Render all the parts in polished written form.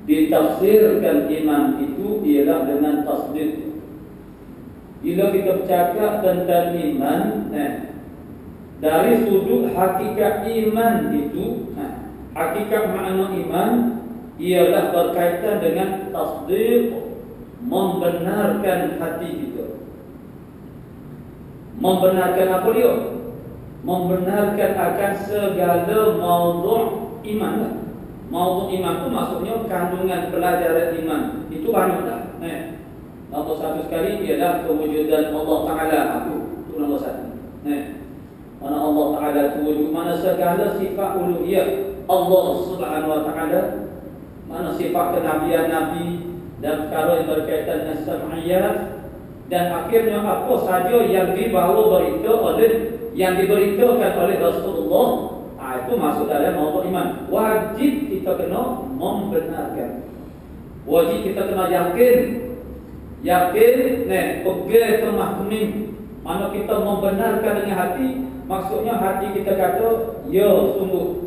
Ditafsirkan iman itu ialah dengan tasdik. Bila kita bercakap tentang iman, dari sudut hakikat iman itu, hakikat makna iman ialah berkaitan dengan tasdik, membenarkan hati kita. Membenarkan apa dia? Membenarkan akan segala maudhu' iman. Maudhu' iman itu maksudnya kandungan pelajaran iman. Itu banyaklah. Nombor satu sekali ialah kewujudan Allah Ta'ala. Itu nombor satu. Mana Allah Ta'ala itu wujud, mana segala sifat uluhiyah Allah Subhanahu Wa Ta'ala, mana sifat kenabian Nabi dan perkara yang berkaitan dengan sam'iyat, dan akhirnya apa saja yang dibawa berita oleh, yang diberitakan oleh Rasulullah, itu masuk dalam mawdu' iman. Wajib kita kena membenarkan, wajib kita kena yakin, pegang kemahkumin. Mana kita membenarkan dengan hati, maksudnya hati kita kata, ya sungguh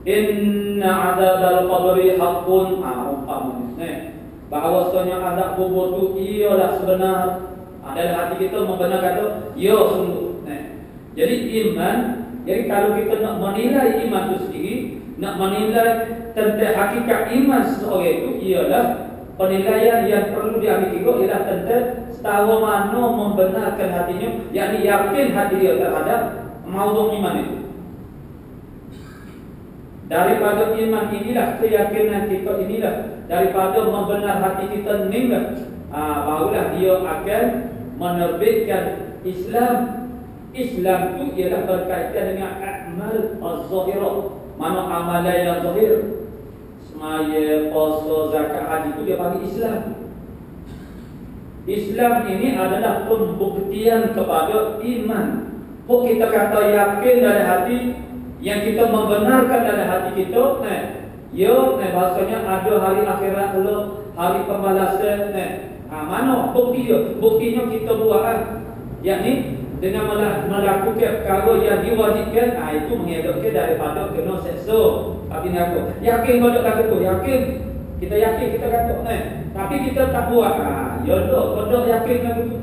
inna azabal qabri haqqun, umpamanya bahawasanya azab kubur itu ialah sebenar. Dalam hati kita membenar kata, ya sungguh. Jadi iman, jadi kalau kita nak menilai iman itu sendiri, nak menilai tentang hakikat iman seseorang itu, ialah penilaian yang perlu diambil juga ialah tentang setahu mana membenarkan hatinya, yakni yakin hati dia terhadap mawdu' iman itu. Daripada iman inilah, keyakinan kita inilah, daripada membenar hati kita inilah, barulah dia akan menerbitkan Islam. Islam itu ialah berkaitan dengan amal az-zahirah. Mana amalan yang zahir, semaya, puasa, zakat, haji, itu dia panggil Islam. Islam ini adalah pembuktian kepada iman. Kok kita kata yakin dalam hati, yang kita membenarkan dalam hati kita, bahasanya ada hari akhirat dulu, hari pembalasan. Mana bukti dia? Buktinya kita buat, yakni dengan melakukan perkara yang diwajibkan, itu mengelakkan daripada kena seksa api neraka. Yakin pada kata tu, yakin. Kita yakin, kita kata, tapi kita tak buat. Ya dah, pada yakin kata tu.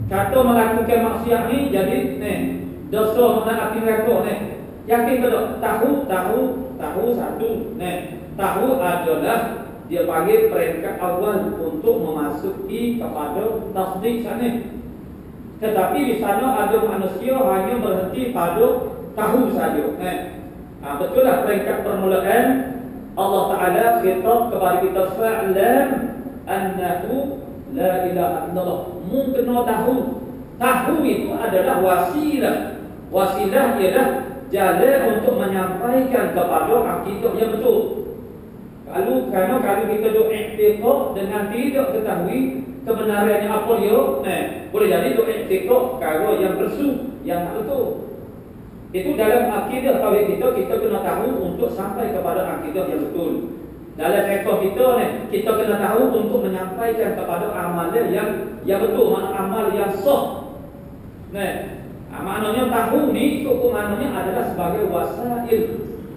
Kata melakukan maksiat ni jadi dosa mana api neraka. Yakin pada tahu satu. Tahu adalah dia panggil peringkat awal untuk memasuki kepada tasdik sana. Tetapi di sana ada manusia hanya berhenti pada tahu saja. Betul lah peringkat permulaan Allah Ta'ala khitab kepada kita, fa'lam annahu la ilaha illallah. Mungkin tahu. Tahu itu adalah wasilah. Wasilah ialah jalan untuk menyampaikan kepada akidah yang betul. Kalau kita duk i'tiqad dengan tidak ketahui kebenarannya apa dia, boleh jadi duk i'tiqad perkara yang palsu, yang tak betul. Itu dalam akidah tauhid kita kena tahu untuk sampai kepada akidah yang betul. Dalam fiqh kita kena tahu untuk menyampaikan kepada amalan yang betul, amal yang sah. Maknanya tahu ni itu maknanya adalah sebagai wasail,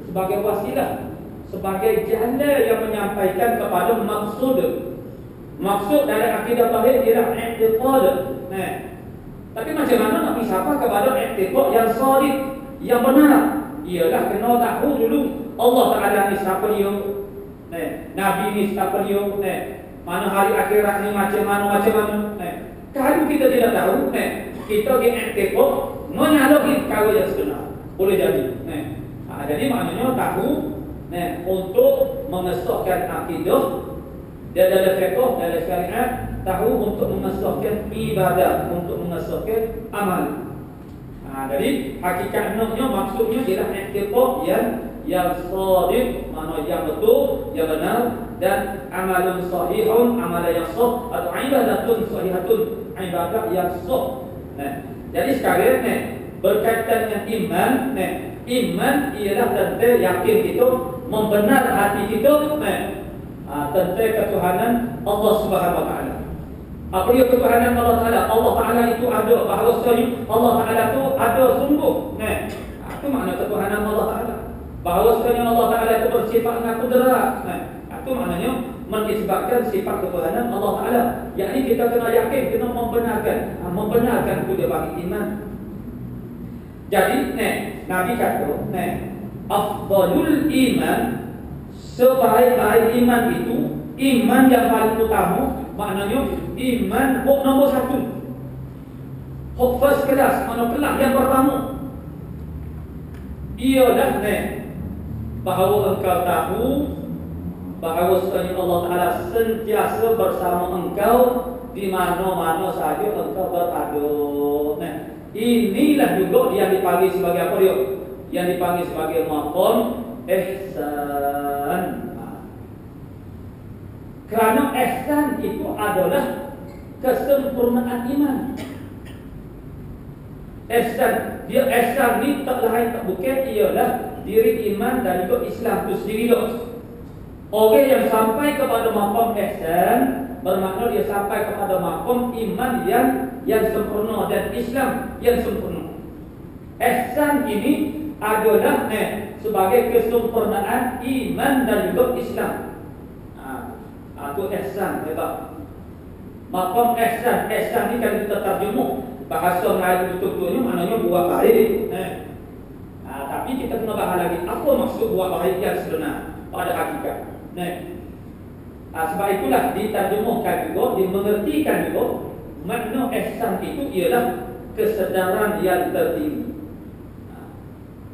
sebagai wasilah, sebagai jalan yang menyampaikan kepada maksud. Maksud dari akidah tauhid ialah i'tiqad. Tapi macam mana nak pisahkan kepada i'tiqad yang sahih, yang benar? Ialah kena tahu dulu Allah Ta'ala ni siapa dia, Nabi ni siapa dia, mana hari akhirat ni macam mana. Kalau kita tidak tahu, kita i'tiqad menyalahi perkara yang sebenar, boleh jadi. Jadi maknanya tahu untuk mengesahkan akidah, dan dalam fiqh, dalam syariat, tahu untuk mengesahkan ibadah, untuk mengesahkan amal. Jadi hakikatnya maksudnya ialah i'tiqad yang sadiq, mana yang betul, yang benar, dan amalun sahihun, amalan yang sah, atau ibadatun sahihatun, ibadah yang sah. Jadi sekarang berkaitan dengan iman, iman ialah tentang yakin kita, membenar hati kita tentang ketuhanan Allah Subhanahu Wa Taala. Apa dia ketuhanan Allah Taala? Allah Taala itu ada, bahawasanya Allah Taala itu ada sungguh. Itu makna ketuhanan Allah Taala. Bahawasanya Allah Taala itu bersifat dengan kudrat. Itu maknanya menisbatkan sifat ketuhanan Allah Taala. Yakni kita kena yakin, kena membenarkan. Membenarkan itu dia bagi iman. Jadi Nabi kata, afdalul iman, sebaik-baik iman itu, iman yang paling utama, maknanya iman hok nombor satu, hok first class, mana kelas yang pertama, ialah bahawa engkau tahu bahawa sebenarnya Allah Ta'ala sentiasa bersama engkau di mana-mana sahaja engkau berada. Inilah juga yang dipanggil sebagai apa dia? Yang dipanggil sebagai maqam ihsan. Kerana ihsan itu adalah kesempurnaan iman. Ihsan, dia ihsan ni tak lain tak bukan ialah diri iman dan juga Islam itu sendiri dah. Orang yang sampai kepada maqam ihsan bermakna dia sampai kepada maqam iman yang sempurna dan Islam yang sempurna. Ihsan ini adalah sebagai kesempurnaan iman dan juga Islam. Itu ihsan, hebat. Maqam ihsan, ihsan ni kalau kita terjemah bahasa Melayu betul-betulnya maknanya buat baik. Tapi kita kena bahas lagi apa maksud buat baik yang sebenar pada hakikat. Sebab itulah diterjemahkan juga, dimengertikan juga makna ihsan itu ialah kesedaran yang tertinggi.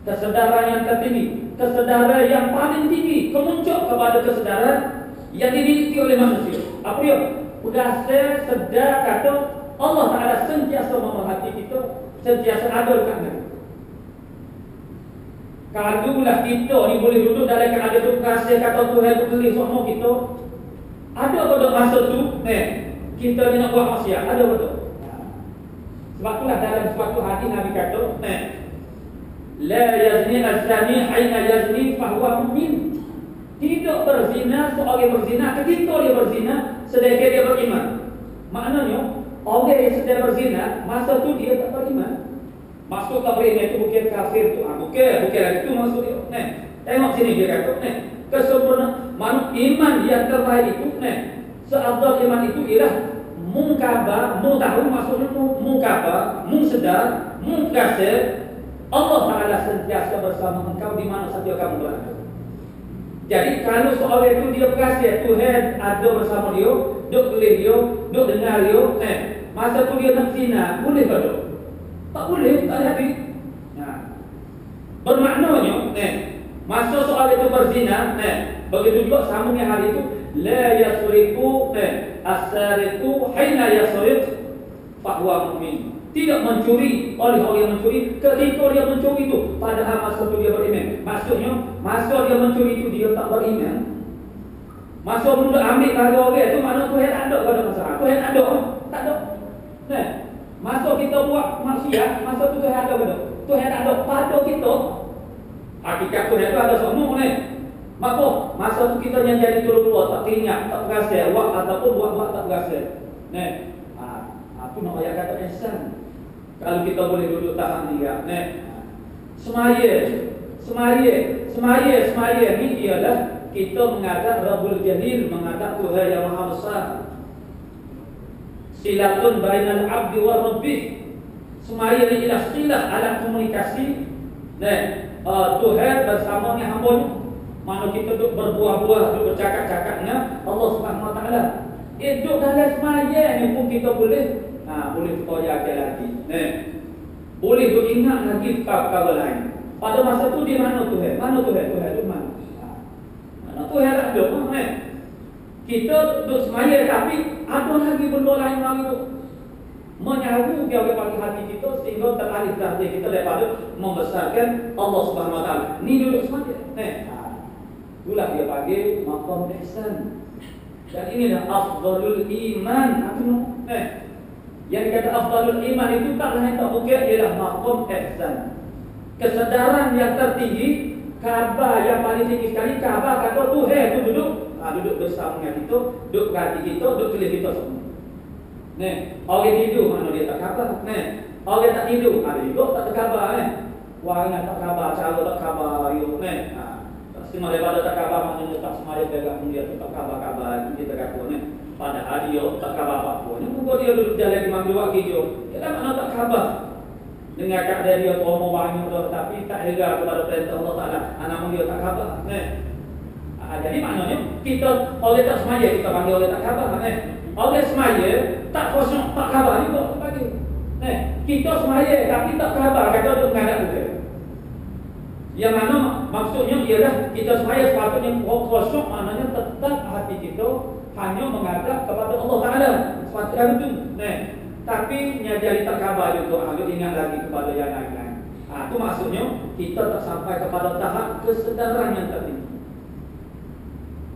Kesedaran yang tertinggi, kesedaran yang paling tinggi, kemuncak kepada kesedaran yang dimiliki oleh manusia. Apa dia? Berdasar sedar kata Allah Ta'ala sentiasa memerhati kita, sentiasa ada dekat kita. Kalulah kita ni boleh duduk dalam keadaan tu kasih kata Tuhan tu beli semua kita. Ada pada masa tu kita ni nak buat maksiat, ada betul. Sebab itulah dalam suatu hadis Nabi kata la yazni az-zani hina yazni fa huwa mu'min. Tidak berzina seorang berzina ketika dia berzina sedangkan dia beriman. Maknanya orang yang sedang berzina masa tu dia tak beriman. Maksud tak beriman itu bukan kafir tu. Bukan lagi tu maksud dia. Tengok sini dia kata kesempurnaan iman yang terbaik itu seafdal iman itu ialah mungkaba, tahu maksudnya mungkaba, sedar, kasih Allah Ta'ala sentiasa bersama engkau di mana saja kamu berada. Jadi kalau seorang itu dia berkasih Tuhan ada bersama dia, duk boleh dia, duk dengar dia, masa tu dia nak zina, boleh ke tak? Tak boleh, tak jadi. Bermaknanya, masa seorang itu berzina, begitu juga sambungnya hari itu, la yasriku as-sariqu hina yasriq fa huwa mu'min. Tidak mencuri oleh orang yang mencuri ketika dia mencuri itu padahal masa itu dia beriman. Maksudnya masa dia mencuri itu dia tak beriman. Masa mula ambil harga orang itu mana Tuhan ada pada masalah. Tuhan ada, tak ada. Masa kita buat maksiat, masa tu Tuhan ada pada. Tuhan ada pada kita. Hakikat Tuhan itu ada semua ni. Maka masa tu kita yang jadi dulu tak teringat, tak berasa buat ataupun buat tak berasa. Aku nak ayat kata ihsan. Kalau kita boleh duduk tahan dia, semaya ni ialah kita mengadap Rabbul Jalil, mengadap Tuhan yang Maha Besar. Silatun bainal abdi wa rabbih. Semaya ni ialah silah alat komunikasi. Tuhan bersama dengan hamba-Nya. Mana kita duduk berbuah-buah, duduk bercakap-cakap dengan Allah Subhanahu Wa Taala. Duduk dalam semaya ni pun kita boleh bertoya lagi. Boleh beringat lagi perkara lain. Pada masa tu di mana Tuhan? Mana Tuhan? Tuhan tu mana? Mana Tuhan ada? Kita duduk semaya tapi ada lagi benda lain lagi tu. Menyahu dia bagi hati kita sehingga teralih perhatian kita daripada membesarkan Allah Subhanahu Wa Taala. Ni duduk semaya. Itulah dia bagi maqam ihsan. Dan inilah afdalul iman. Yang dikata afdalul iman itu tak lain tak bukan ialah maqam ihsan. Kesedaran yang tertinggi, khabar yang paling tinggi sekali, khabar kata Tuhan itu duduk bersama dengan kita, duduk berhati kita, duduk kelih kita semua. Orang tidur mana dia tak khabar. Orang tak tidur ada juga tak terkhabar. Orang yang tak khabar, cara tak khabar semua daripada tak khabar maknanya tak semua dia tak khabar dia tak khabar padahal dia tak khabar apa-apa. Muka dia duduk jalan di mampu wakil dia. Dia tak mana tak khabar. Dengar keadaan dia promo banyak tapi tak hingga kepada perintah Allah Ta'ala. Namun dia tak khabar. Jadi maknanya kita oleh tak semaya kita panggil oleh tak khabar. Oleh semaya tak kosong tak khabar juga panggil. Kita semaya tapi tak khabar kata untuk menghadap kita. Yang mana maksudnya ialah kita semaya sepatutnya kosong maknanya tetap hati kita hanya menghadap kepada Allah Ta'ala. Sepatutnya itu. Tapi nya jadi terkabar juga, ambil ingat lagi kepada yang lain-lain. Itu maksudnya kita tak sampai kepada tahap kesedaran yang tertinggi.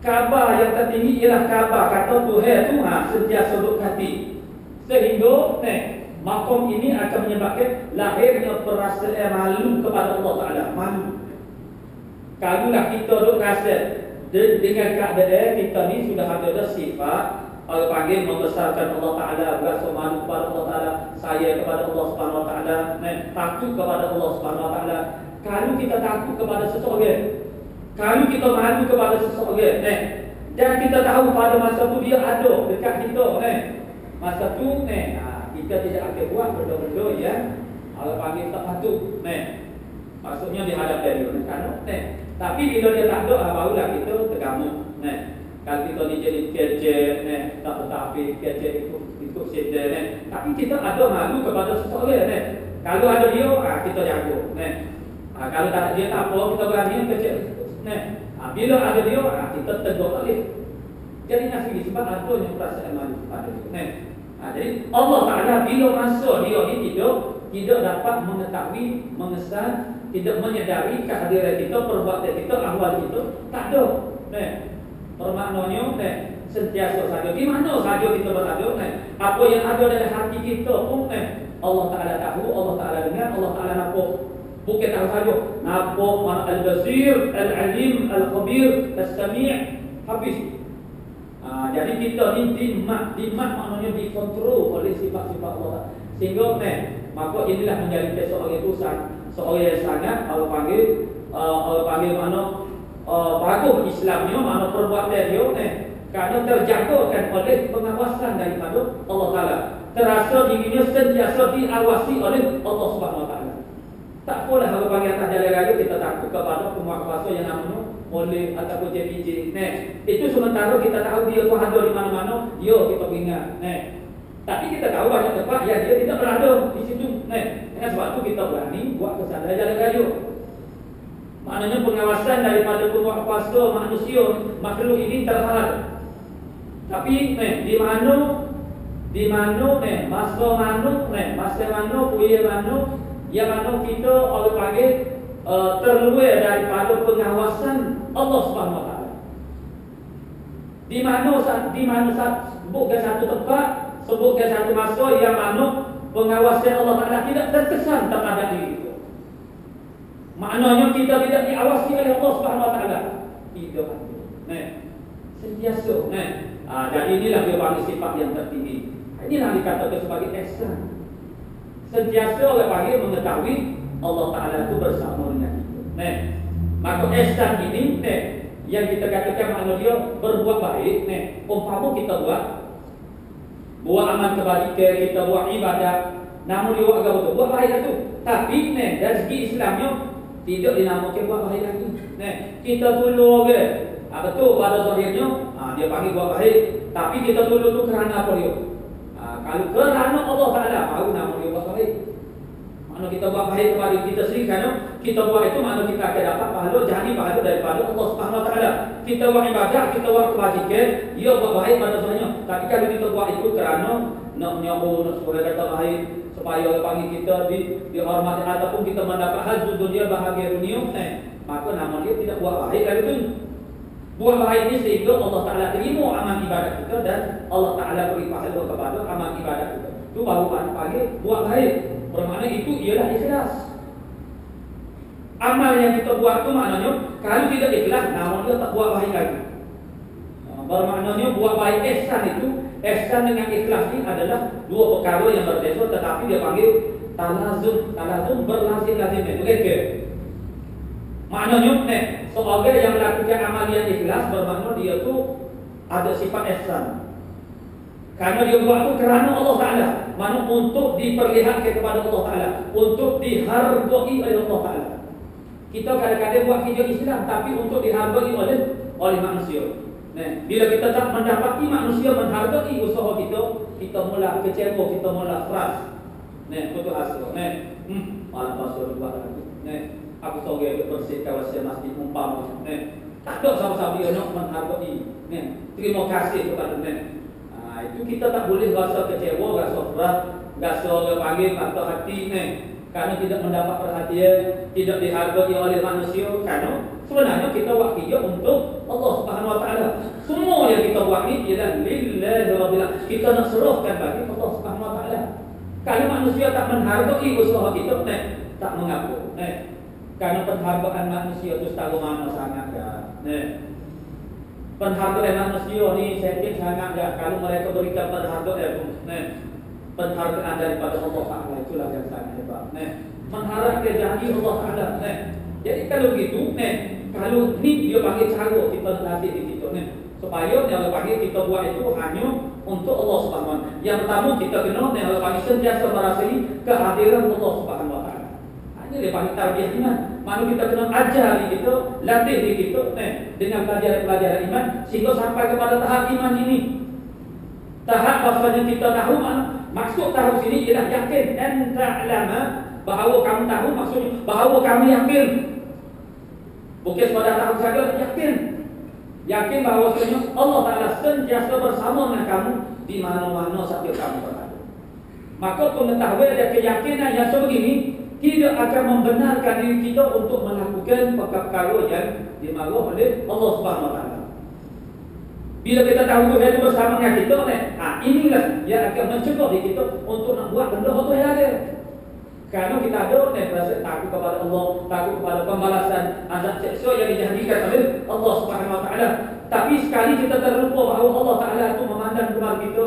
Kabar yang tertinggi ialah kabar kata Tuhan tu sentiasa duduk hati. Sehingga makom ini akan menyebabkan lahirnya perasaan malu kepada Allah Ta'ala. Malu. Kalaulah kita duduk rasa dengan keadaan kita ni sudah ada sifat Allah panggil membesarkan Allah Ta'ala, berasa malu kepada Allah Ta'ala, saya kepada Allah Subhanahu Wa Ta'ala, takut kepada Allah Subhanahu Wa Ta'ala. Kalau kita takut kepada seseorang, kalau kita malu kepada seseorang, dan kita tahu pada masa tu dia ada dekat kita, masa tu kita tidak akan buat benda-benda yang Allah panggil tak patut. Maksudnya dihadapkan dia kan. Tapi bila dia tak ada, barulah kita tergamuk. Kalau kita ni jadi kecil, tak tetapi kecil ikut sedar, tapi kita ada malu kepada seseorang. Kalau ada dia, kita jaga. Kalau tak ada dia tak apa, kita berani kecil. Bila ada dia, kita tegur balik. Jadi nasi sebab ada yang perasaan malu pada dia. Jadi Allah Ta'ala bila masa dia ni tidak dapat mengetahui, mengesan, tidak menyedari kehadiran kita, perbuatan kita, ahwal kita, tak ada. Bermaknanya sentiasa saja di mana saja kita berada, apa yang ada dalam hati kita pun Allah Ta'ala tahu, Allah Ta'ala dengar, Allah Ta'ala nampak. Bukan tahu saja, nampak al-basir, al-alim, al-khabir, al-sami' habis. Jadi kita ni dimak maknanya dikontrol oleh sifat-sifat Allah. Sehingga maka inilah menjadi seorang itu seorang yang sangat Allah panggil mana bagus Islamnya, mana perbuatan dia kerana terjagakan oleh pengawasan daripada Allah Ta'ala. Terasa dirinya sentiasa diawasi oleh Allah Subhanahu Wa Ta'ala. Tak apalah kalau panggil atas jalan raya kita takut kepada penguasa yang namanya oleh ataupun JPJ. Itu sementara kita tahu dia tu ada di mana-mana, kita ingat. Tapi kita tahu banyak tempat yang dia tidak berada di situ. Dengan sebab itu kita berani buat kesadaran jalan raya. Maknanya pengawasan daripada penguasa manusia makhluk ini terhad. Tapi di mana masa mana punya mana yang mana kita oleh panggil terluar daripada pengawasan Allah Subhanahu Wa Taala. Di mana sebutkan satu tempat, sebutkan satu masa yang mana pengawasan Allah Taala tidak terkesan terhadap diri kita. Maknanya kita tidak diawasi oleh Allah Subhanahu Wa Taala. Tidak ada. Sentiasa. Jadi inilah dia panggil sifat yang tertinggi. Inilah dikatakan sebagai ihsan. Sentiasa oleh panggil mengetahui Allah Ta'ala itu bersama dengan kita. Maka ihsan ini yang kita katakan makna dia berbuat baik. Umpama kita buat amal kebajikan, kita buat ibadat, namun dia buat agama itu buat baik itu. Tapi dari segi Islamnya tidak dinamakan buat baik lagi. Kita tolong betul pada zahirnya dia panggil buat baik, tapi kita tolong itu kerana apa dia? Kalau kerana Allah Ta'ala baru nama dia buat baik. Mana kita buat baik kepada kita sendiri, kerana kita buat itu makna kita akan dapat pahala, jadi pahala daripada Allah Subhanahu Wa Ta'ala. Kita buat ibadat, kita buat kebajikan, dia buat baik pada sebenarnya. Tapi kalau kita buat itu kerana nak menyambung, nak supaya kata baik, supaya orang panggil kita dihormati ataupun kita mendapat hasil dunia bahagia dunia, maka nama dia tidak buat baik dari itu. Buat baik ini sehingga Allah Ta'ala terima amal ibadat kita dan Allah Ta'ala beri pahala kepada amal ibadat kita. Itu baru panggil buat baik. Bermakna itu ialah ikhlas. Amal yang kita buat itu maknanya kalau tidak ikhlas, namun dia tak buat baik lagi. Bermaknanya buat baik ihsan itu, ihsan dengan ikhlas ini adalah dua perkara yang berbeza, tetapi dia panggil talazum berlazim-lazim. Begitu. Maknanya seorang yang melakukan amal yang ikhlas bermakna dia tu ada sifat ihsan. Karena dia buat itu kerana Allah Ta'ala, mana untuk diperlihatkan kepada Allah Ta'ala, untuk dihargai oleh Allah Ta'ala. Kita kadang-kadang buat kerja Islam tapi untuk dihargai oleh manusia. Bila kita tak mendapati manusia menghargai usaha kita mula kecewa, kita mula keras. Betul hasil. Malah pasal buat lagi. Aku seorang yang bersih kawasan masjid umpama. Tak ada sama-sama dia nak menghargai. Terima kasih kepada itu kita tak boleh rasa kecewa, rasa berat. gaso orang panggil patah hati ni, kerana tidak mendapat perhatian, tidak dihargai oleh manusia, kerana sebenarnya kita buat kerja untuk Allah Subhanahu Wa Taala. Semua yang kita buat ni ialah lillahi rabbil alamin. Kita nak serahkan bagi Allah Subhanahu Wa Taala. Kalau manusia tak menghargai usaha kita, tak mengaku, kerana penghargaan manusia itu setahu mana sangat dah. Penghargaan manusia ni sedikit sangat dah. Kalau mereka berikan penghargaan, penghargaan daripada Allah Taala, itulah yang sangat hebat. Mengharap dia janji Allah Taala. Jadi kalau begitu, kalau ni dia panggil cara kita latih di kita, supaya dia panggil kita buat itu hanya untuk Allah Subhanahu Wa Taala. Yang pertama kita kena dia panggil sentiasa merasai kehadiran Allah Subhanahu Wa Taala. Ini dia panggil tarbiyah iman. Mana kita kena ajar di kita, latih di kita, dengan pelajaran-pelajaran iman sehingga sampai kepada tahap iman ini. Tahap bahasanya kita tahu maksud tahu sini ialah yakin dan ta'lama, bahawa kamu tahu, maksudnya bahawa kamu yakin. Bukan sekadar tahu saja, yakin. Yakin bahawa Allah Taala sentiasa bersama dengan kamu di mana-mana sahaja kamu berada. Maka pengetahuan dan keyakinan yang sebegini tidak akan membenarkan diri kita untuk melakukan perkara yang dimaksud oleh Allah Subhanahu Wa Taala. Bila kita tahu Tuhan itu bersama dengan kita, inilah yang akan mencegah diri kita untuk nak buat benda yang ada. Kerana kita ada rasa takut kepada Allah, takut kepada pembalasan azab seksa yang dijanjikan oleh Allah Subhanahu Wa Taala. Tapi sekali kita terlupa bahawa Allah Taala itu memandang kepada kita,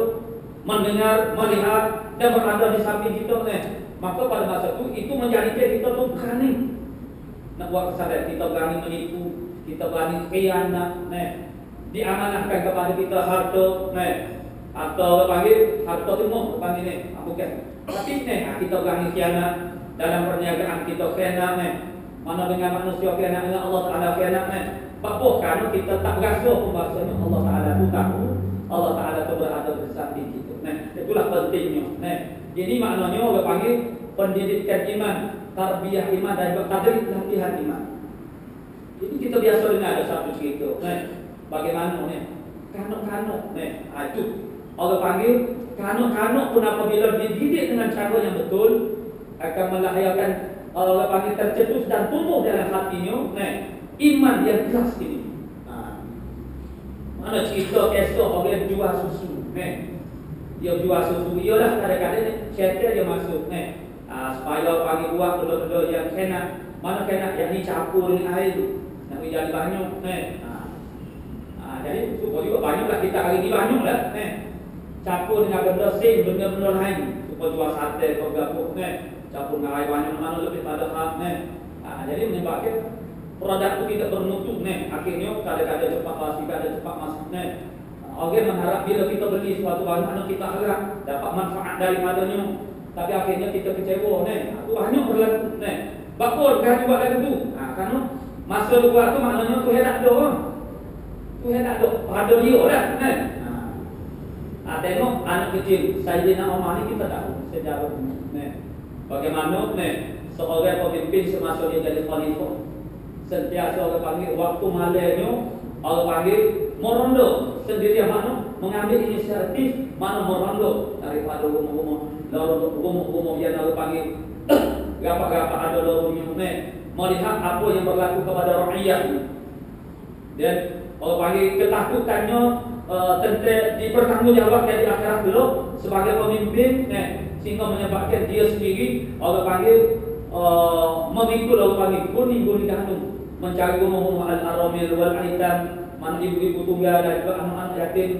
mendengar, melihat dan berada di samping kita, maka pada masa itu menjadikan kita tu berani nak buat kesalahan. Kita berani menipu, kita berani khianat, diamanahkan kepada kita harta, atau panggil harta timur panggil ni, bukan. Tapi kita berani khianat dalam perniagaan, kita khianat, mana dengan manusia khianat, dengan Allah Taala khianat, apa? Kerana kita tak berasa bahasanya Allah Taala tu tahu, Allah Taala tu berada di samping kita. Itulah pentingnya. Jadi maknanya orang panggil pendidikan iman, tarbiyah iman dan juga tadrib latihan iman. Jadi kita biasa dengar ada satu cerita, bagaimana kanuk-kanuk, itu orang panggil kanuk-kanuk pun apabila dididik dengan cara yang betul akan melahirkan orang panggil tercetus dan tumbuh dalam hatinya iman yang ikhlas ini. Mana cerita esok orang jual susu, dia jual susu, ialah kadang-kadang syaitan dia masuk, supaya panggil buat benda-benda yang kena, mana kena yang dicampur dengan air tu, nak jadi banyak, jadi supaya juga banyaklah kita hari ni banyaklah, campur dengan benda sing, benda-benda lain, supaya jual sate atau gabung, campur dengan air banyak, mana lebih pada hak, jadi menyebabkan produk itu tidak bermutu, akhirnya kadang-kadang cepat basi, kadang cepat masuk, orang mengharap bila kita beli suatu barang, kita harap dapat manfaat daripadanya, tapi akhirnya kita kecewa, itu banyak berlaku, bakul kan buat lagu tu, kerana masa tu buat tu maknanya Tuhan tak ada, Tuhan tak ada, ada dia lah, tengok anak kecil, Sayyidina Umar ni kita tahu sejarah, bagaimana seorang pemimpin semasa dia jadi khalifah, sentiasa orang panggil waktu malamnya, orang panggil merondo sendiri, mana mengambil inisiatif, mana merondo daripada rumah-rumah yang orang panggil gapa-gapa ada lorongnya, melihat apa yang berlaku kepada rakyat, dan orang panggil ketakutannya tentang dipertanggungjawabkan di akhirat dulu sebagai pemimpin, sehingga menyebabkan dia sendiri orang panggil memikul orang panggil kuning-kuning kandung, mencari rumah-rumah al-aramil wal-aitam, mana ibu-ibu tunggal dan juga anak-anak yatim,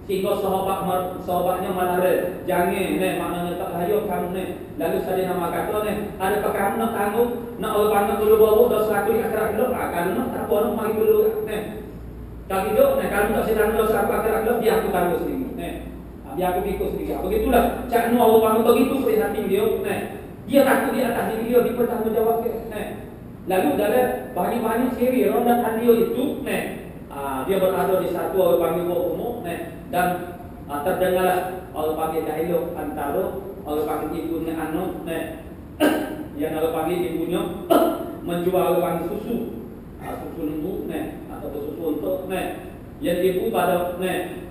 sehingga sahabatnya menarik jangan, maknanya tak layak kamu, lalu saya nama kata, adakah kamu nak tanggung, nak orang panggil dulu bawa dosa aku di akhirat dulu, kalau nak tak boleh mari dulu, kalau hidup, kalau tak sedang dosa aku akhirat dulu, biar aku tanggung sendiri, biar aku pikul sendiri. Begitulah cakap orang panggil begitu seperti hati dia, dia takut di atas diri dia dipertanggungjawabkan. Lalu dalam banyak-banyak siri ronda dia itu, dia berada di satu orang panggil umum, dan terdengarlah orang panggil dialog antara orang panggil ibunya anak, yang orang panggil ibunya menjual orang panggil susu, susu lembu, atau susu untuk, yang ibu pada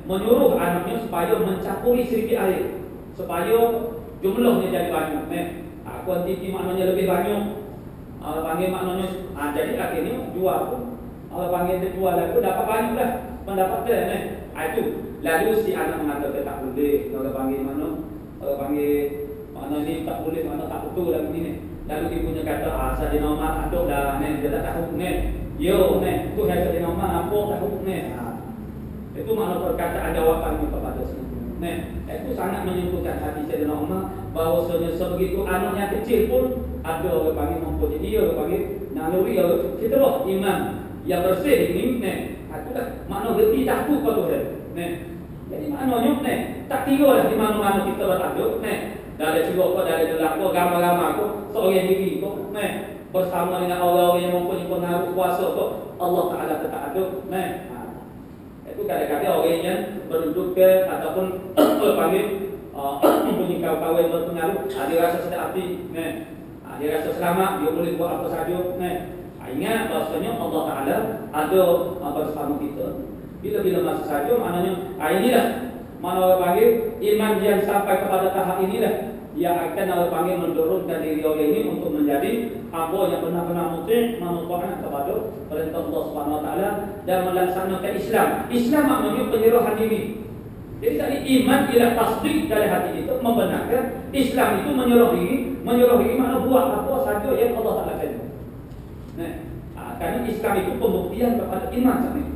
menyuruh anaknya supaya mencampuri sedikit air, supaya jumlahnya jadi banyak. Kuantiti maknanya lebih banyak. Panggil maknanya, jadi akhirnya jual pun. Kalau panggil dia jual aku dapat banyak lah pendapatan. Itu lalu si anak mengatakan tak boleh. Kalau panggil mana? Kalau panggil mana ni tak boleh, mana tak betul lagi ni. Lalu ibunya kata, Saidina Umar aduk dah, dia tak tahu ni. Yo, tu yang Saidina Umar apa tahu ni. Itu makna perkataan jawapannya kepada semua. Itu sangat menyentuhkan hati Saidina Umar bahawasanya sebegitu anaknya kecil pun ada orang panggil mempunyai dia, orang panggil naluri, kita loh iman yang bersih ini. Itulah makna gerti takut pada Tuhan. Jadi maknanya tak kira lah di mana-mana kita berada. Dari cuba kau, dari gelap kau, gambar-gambar kau, seorang diri kau, bersama dengan Allah yang mempunyai pengaruh kuasa kau, Allah Ta'ala tetap ada. Itu kadang-kadang orang yang berduduk ke ataupun panggil mempunyai kawan-kawan yang berpengaruh, dia rasa sedap hati, dia rasa selamat, dia boleh buat apa saja. Ingat bahasanya Allah Ta'ala ada bersama kita. Bila-bila masa saja, maknanya inilah mana orang panggil iman yang sampai kepada tahap inilah yang akan orang panggil mendorongkan diri orang ini untuk menjadi hamba yang benar-benar muti, manfaat kepada perintah Allah Subhanahu Wa Taala dan melaksanakan Islam. Islam maknanya penyerahan diri. Jadi tadi iman ialah tasdik dari hati itu membenarkan Islam itu menyerah diri makna buat apa saja yang Allah Taala kata. Karena Islam itu pembuktian kepada iman sampai.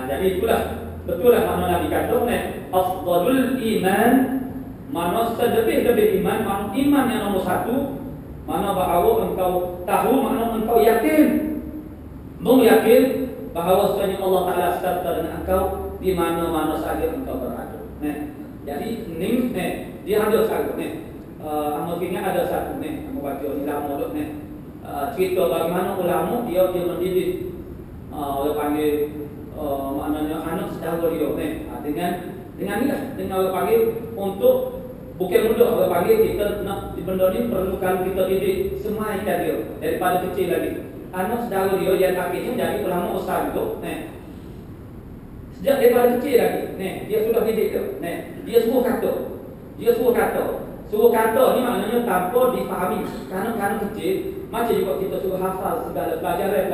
Jadi itulah betul lah makna Nabi kata afdalul iman, mana selebih-lebih iman, mana iman yang nomor satu, mana bahawa engkau tahu, mana engkau yakin, yakin bahawa sebenarnya Allah Ta'ala serta dengan engkau di mana-mana saja engkau berada. Jadi ni dia ada satu mungkinnya ada satu aku baca ni lama dok cerita bagaimana ulama dia mendidik orang panggil maknanya anak saudara dia dengan orang panggil untuk bukan mudah orang panggil kita nak benda ni perlu kalau kita didik semakin dia daripada kecil lagi. Anak saudara dia yang akhirnya jadi ulama ustaz tu sejak daripada kecil lagi dia sudah didik tu dia suruh kata ni maknanya tanpa difahami kerana kecil macam juga kita suruh hafal segala pelajaran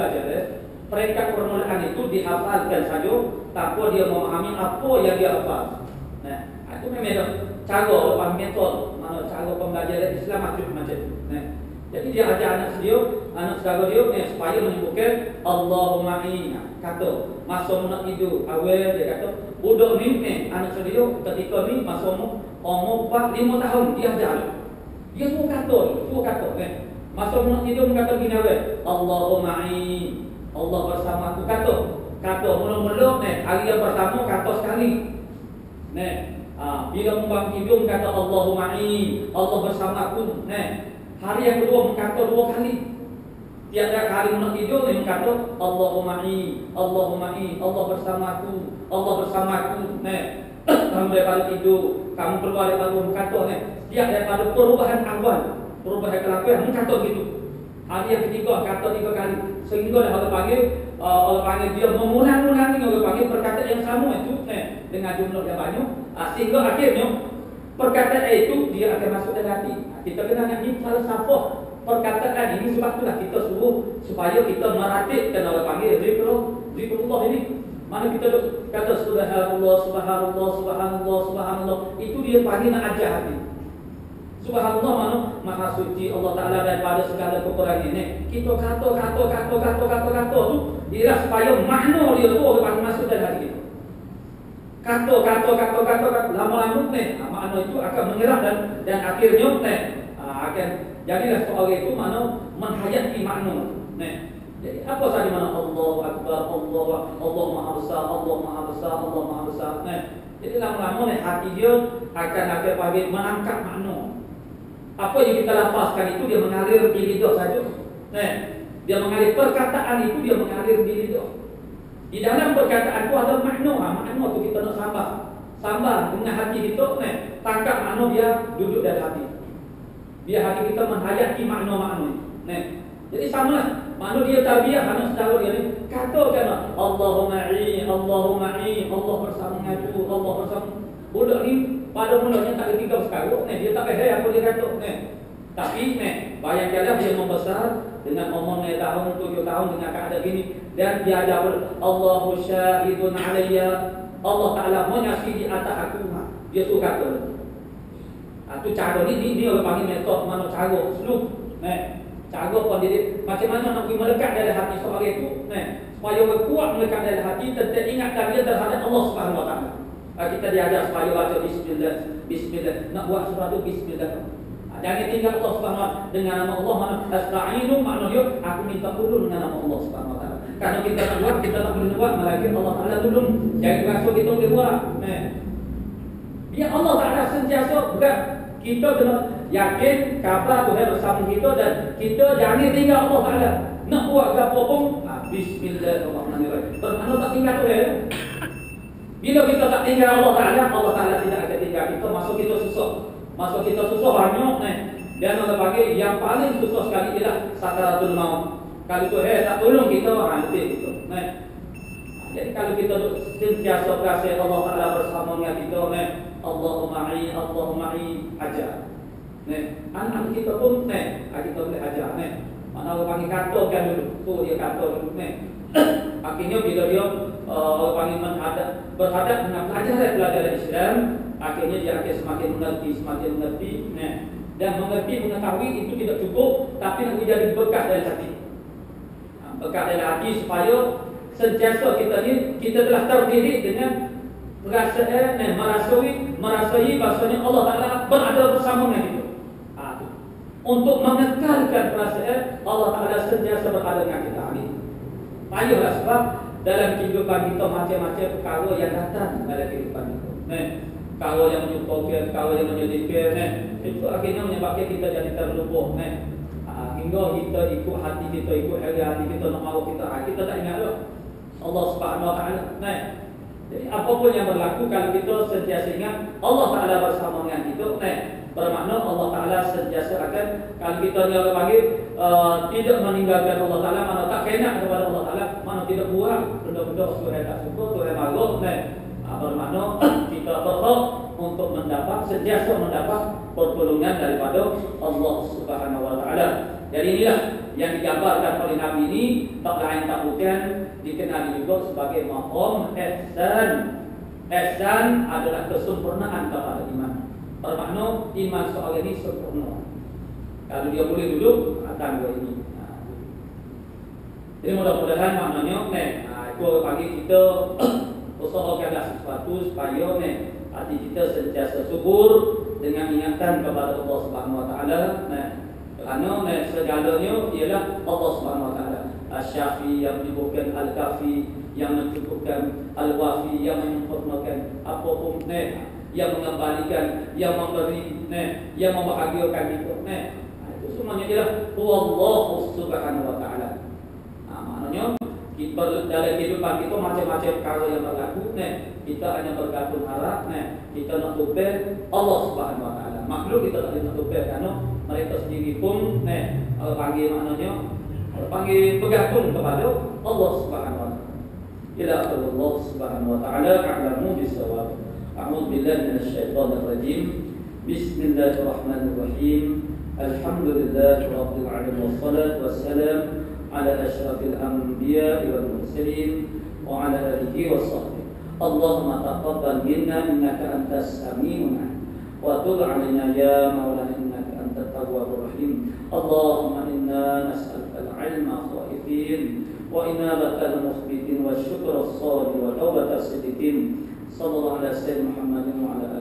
peringkat permulaan itu dihafalkan saja tanpa dia memahami apa yang dia hafal. Itu memang cara lepas metod mana cara pembelajaran Islam macam tu. Jadi dia ajar anak saudara dia supaya menyebutkan Allahumma inna kata masa nak tidur awal dia kata budak ni anak saudara dia ketika ni masa umur 4-5 tahun dia ajar dia suruh kata masa nak tidur kata gini awal Allahumma inna Allah bersama aku kata mula-mula hari yang pertama kata sekali bila membuang hidung kata Allahumma in Allah bersama aku hari yang kedua kata 2 kali tiap-tiap kali nak tidur kata Allahumma in Allah bersama aku kamu daripada tidur kamu keluar daripada rumah kata setiap daripada perubahan awal perubahan kelakuan kata gitu. Hari yang ketiga kata 3 kali sehingga orang panggil dia mengulang-ulangi orang panggil perkataan yang sama itu dengan jumlah yang banyak sehingga akhirnya perkataan itu dia akan masuk dalam hati. Kita kena ingat ni falsafah perkataan ini sebab itulah kita suruh supaya kita meratibkan orang panggil zikrullah ini. Mana kita kata subhanallah itu dia panggil nak ajar hati. Subhanallah maha suci Allah Ta'ala daripada segala kekurangan ini. Kita kata tu dia supaya makna dia tu orang masuk dalam hati kita. Kata lama-lama makna itu akan menyerap dan akhirnya akan jadilah seorang itu makna menghayati makna. Jadi apa saja makna Allahu Akbar, Allah Maha Besar, Allah Maha Besar. Jadi lama-lama hati dia akan menangkap makna. Apa yang kita lafazkan itu dia mengalir di lidah saja. Dia mengalir perkataan itu dia mengalir di lidah. Di dalam perkataan itu ada makna. Makna itu kita nak sambal dengan hati kita. Tangkap makna dia duduk dalam hati. Biar hati kita menghayati makna-makna. Jadi samalah. Makna dia tarbiyah anak saudara dia ni. Katakan Allahumma in Allah bersama aku, Allah bersama budak ni pada mulanya tak ada 3 sekarang, dia tak payah apa dia kata. Tapi bayangkanlah dia membesar dengan umurnya tahun 7 tahun dengan keadaan gini, dan dia ajar Allahu syahidun alayya, Allah Ta'ala menyaksi di atas aku. Dia suruh kata. Itu cara ni dia orang panggil metod mana cara seluk. Cara pun dia macam mana nak pergi melekat dalam hati seorang itu, supaya orang kuat melekat dalam hati dan ingatkan dia terhadap Allah Subhanahu Wa Ta'ala. Kita diajar supaya baca bismillah, nak buat sesuatu bismillah. Jangan tinggal Allah Subhanahu Wa Ta'ala dengan nama Allah, mana asta'inu, makna dia aku minta tolong dengan nama Allah Subhanahu Wa Ta'ala. Kalau kita tak buat, kita tak boleh buat, melainkan Allah Ta'ala tolong. Jangan rasa kita boleh buat. Biar Allah Ta'ala sentiasa berat. Kita kena yakin khabar Tuhan bersama kita, dan kita jangan tinggal Allah Ta'ala. Nak buat apa pun, bismillahirrahmanirrahim. Bermakna tak tinggal Tuhan. Bila kita tak tinggal Allah Ta'ala tidak akan tinggal kita. Masuk kita susah banyak. Dan orang panggil yang paling susah sekali ialah sakaratul maut. Kalau Tuhan tak tolong kita, nanti kita. Jadi kalau kita sentiasa berasa Allah Ta'ala bersama dengan kita, Allahumma ma'i ajar. Anak kita pun kita boleh ajar. Mana orang panggil katakan dulu, suruh dia kata dulu. Akhirnya bila dia orang panggil berhadap dengan pelajaran Islam, akhirnya dia akan semakin mengerti. Dan mengerti, mengetahui itu tidak cukup, tapi nak menjadi bekas dari hati. Bekas dari hati supaya sentiasa kita telah terdidik dengan perasaan merasai bahasanya Allah Ta'ala berada bersama dengan kita. Untuk mengekalkan perasaan Allah Ta'ala sentiasa berada dengan kita. Payahlah sebab dalam kehidupan kita macam-macam perkara yang datang dalam kehidupan kita. Perkara yang menyebabkan, perkara yang menyedihkan, itu akhirnya menyebabkan kita jadi terlupa. Hingga kita ikut hati kita, ikut hati kita, nak mahu kita tak ingat dah Allah Subhanahu Wa Ta'ala. Jadi apapun yang berlaku, kalau kita sentiasa ingat Allah Ta'ala bersama dengan kita, bermakna Allah Ta'ala sentiasa akan, kalau kita ni orang panggil tidak meninggalkan Allah Ta'ala, mana tak kena kepada Allah Ta'ala, mana tidak buat benda-benda Tuhan tak suka, Tuhan marah, bermakna kita berhak untuk sentiasa mendapat pertolongan daripada Allah Subhanahu Wa Ta'ala. Jadi inilah yang digambarkan oleh Nabi ini, tak lain tak bukan dikenali juga sebagai maqam ihsan. Ihsan adalah kesempurnaan kepada iman. Bermakna iman seorang ini sempurna. Kalau dia boleh duduk, akan dua ini. Jadi mudah-mudahan maknanya itu bagi kita usahakanlah sesuatu supaya hati kita sentiasa subur dengan ingatan kepada Allah Subhanahu Wa Ta'ala. Kerana segalanya ialah Allah Subhanahu Wa Ta'ala. Asy-Syafi yang menyebutkan Al-Kafi, yang mencukupkan Al-Wafi, yang menyempurnakan apapun, yang mengembalikan, yang memberi, yang membahagiakan kita. Itu semuanya ialah Allah Subhanahu Wa Ta'ala. Maknanya dalam kehidupan kita macam-macam perkara yang berlaku, kita hanya bergantung harap, kita nak tupel Allah Subhanahu Wa Ta'ala. Makhluk kita tak boleh nak tupel kerana mereka sendiri pun panggil maknanya panggil bergantung kepada Allah Subhanahu Wa Ta'ala. Ila Allah Subhanahu Wa Ta'ala ka'lamu bisawab. A'udzu billahi minasyaitonir rajim. Bismillahirrahmanirrahim. Alhamdulillahi rabbil alamin wassalatu wassalam ala asyrafil anbiya'i wal mursalin wa ala alihi washabbihi. Allahumma taqabbal minna innaka antas samiul 'alim wa tub 'alaina ya maulana innaka antat tawwabur rahim. Allahumma inna nas'aluka al-'ilma khaifin wa inabata al-mukhbitin wa syukra as-sabir wa tawbata as-siddiqin. Sallallahu alaihi wa sallam Muhammadin wa ala